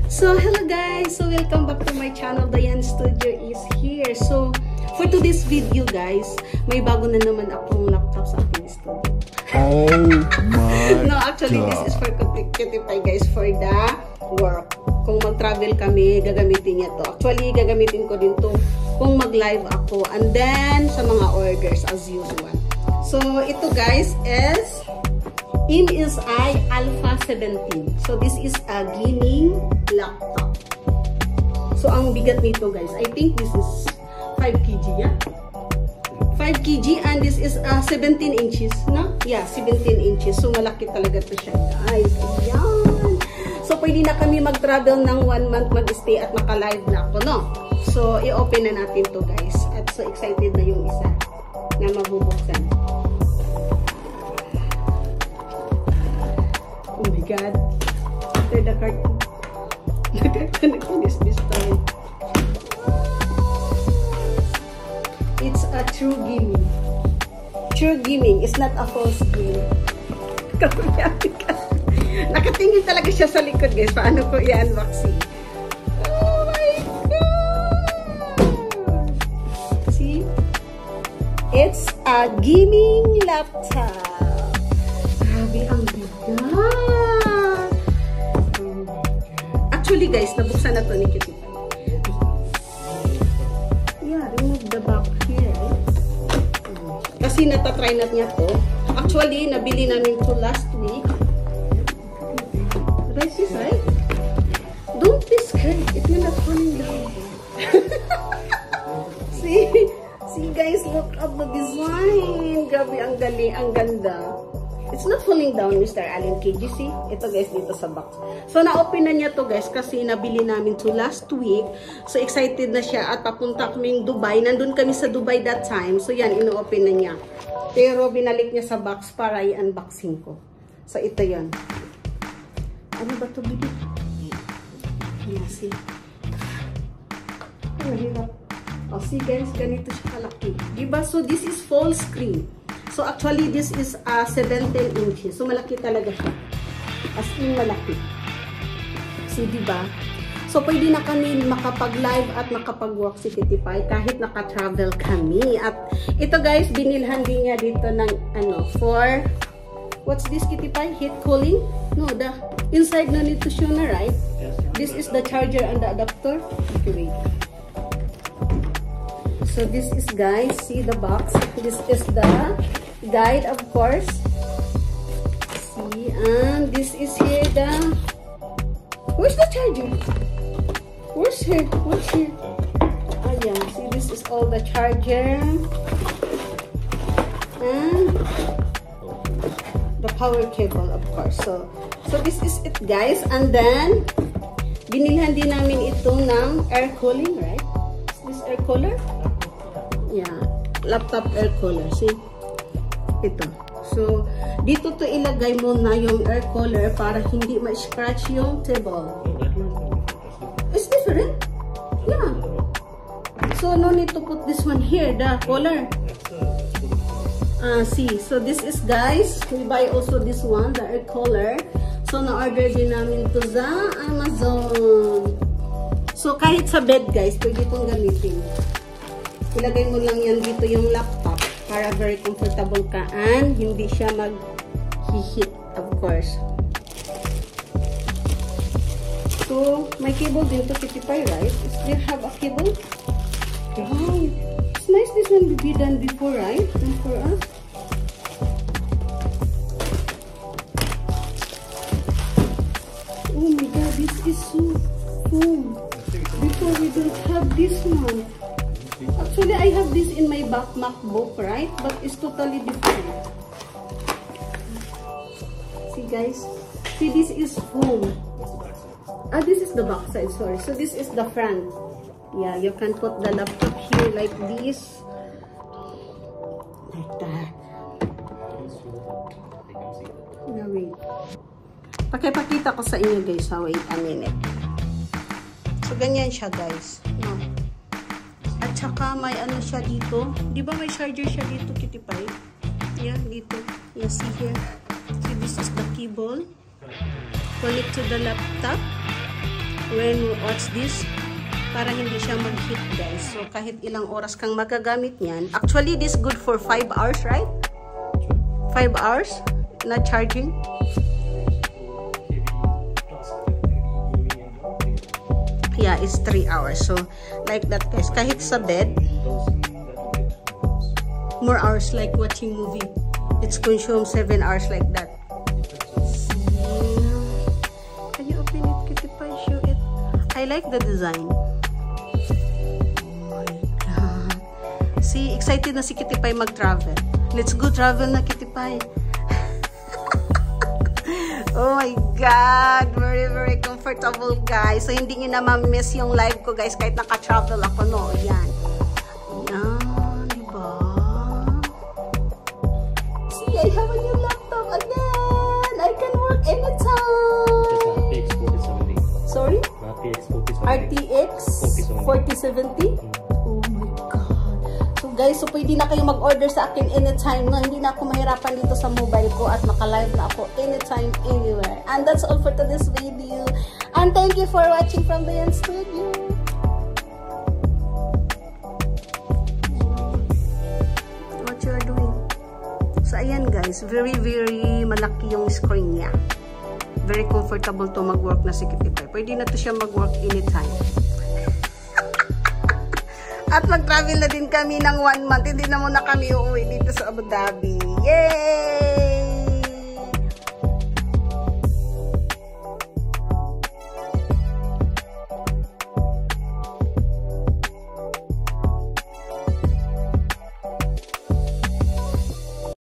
So hello guys, so welcome back to my channel. Dayan Studio is here. So for today's video guys, may bago na naman akong laptop sa aking studio. Oh my No, actually God. this is for Cutify guys, for the work. Kung mag-travel kami, gagamitin niya to. Actually, gagamitin ko din to kung mag-live ako. And then, sa mga orders as usual. So, ito guys is MSI Alpha 17. So, this is a gaming laptop. So, ang bigat nito guys, I think this is 5 kg, yeah? 5 kg and this is 17 inches, no? Yeah, 17 inches. So, malaki talaga to siya guys. Ayan. So, pwede na kami mag-travel ng 1 month mag-stay at maka-live na ako, no? So, i-open na natin to guys. At so excited na yung isa na mabubuksan. Oh my God. Ito the carton. Nagkakanak this time. It's a true gaming. True gaming. It's not a false game. Kakuyapin ka. Nakatingin talaga siya sa likod guys. Paano ko i-unboxing? Oh my God! See? It's a gaming laptop. Grabe ang bigat. Actually guys, nabuksan na to ni Cutie. Yeah, remove the back here. Kasi natatry na niya to. Actually, nabili namin to last week. Guys, this right? Don't be scared. It will not falling down. See guys, look at the design. Grabe, ang galing, ang ganda. It's not falling down, Mr. Allen KG. See? Ito guys, dito sa box. So, na-open na niya to guys kasi nabili namin to last week. So, excited na siya at papunta kaming Dubai. Nandun kami sa Dubai that time. So, yan, ino-open na niya. Pero, binalik niya sa box para i-unboxing ko. So, ito yan. Ano ba ito, bibi? Yeah, see? Ang hirap. Oh, see guys, ganito siya kalaki. Diba? So, this is full screen. So, actually, this is 17 inches. So, malaki talaga siya. As in, malaki. See, diba? So, pwede na kami makapag-live at makapag-work si Cutify kahit naka-travel kami. At ito guys, binilhan din niya dito ng for what's this, Cutify? Heat cooling? No, the inside no need to show na, right? Yes. This is the charger and the adapter. Okay, wait. So this is guys, see the box. This is the guide, of course. See, and this is here the. Where's the charger? Where's here? Where's here? Oh yeah, see this is all the charger and the power cable, of course. So this is it guys, and then binilhan din namin ito ng air cooling, right? Is this air cooler? Yeah, laptop air cooler. See? Ito. So dito to ilagay mo na yung air cooler para hindi ma-scratch yung table. It's different. Yeah. So no need to put this one here, the cooler. See, so this is guys, we buy also this one, the air cooler. So na-order din namin to sa Amazon. So kahit sa bed guys, pwede itong gamitin. Ilagay mo lang yan dito yung laptop para very comfortable ka and hindi siya mag-heat, of course. So may cable din to Cutify, right? Still have a cable? Wow, it's nice this one be done before, right? And for us. Oh my God, this is so cool. Before we don't have this one. Actually, I have this in my MacBook, right? But it's totally different. See guys? See, this is foam. This is the back side, sorry. So this is the front. Yeah, you can put the laptop here like this. Like that. Now wait. Pakipakita ko sa inyo guys. Wait a minute. So ganyan siya guys. No. At saka may ano siya dito. Di ba may charger siya dito, Cutify? Yeah, dito. Yeah, see here. See, this is the cable. Connect to the laptop. watch this, para hindi siya mag-heat guys. So kahit ilang oras kang magagamit niyan. Actually, this good for 5 hours, right? 5 hours na charging. Yeah, it's 3 hours. So, like that guys. Kahit sa bed, more hours like watching movie. It's consume 7 hours like that. Can you open it, Kitty Pie? Show it. I like the design. Oh my God. See, excited na si Kitty Pie mag-travel. Let's go travel na, Kitty Pie. Oh my God! Very, very comfortable, guys. So, hindi nyo na ma-miss yung live ko, guys, kahit naka-travel ako, no? Yan. Yan, diba? See, I have a new laptop again! I can work anytime! Sorry? RTX 4070? Oh my God. So, guys, so pwede na kayo mag-order sa akin anytime, no? Hindi na ako mahirapan dito sa mobile ko at maka-live na ako anytime, anywhere. And that's all for today's video. And thank you for watching from Dayan Studio. What you are doing? So, ayan guys, very, very malaki yung screen niya. Very comfortable to mag-work na si Kitty Pie. Pwede na to siya mag-work anytime. At mag-travel na din kami ng 1 month. Hindi na muna kami uuwi dito sa Abu Dhabi. Yay!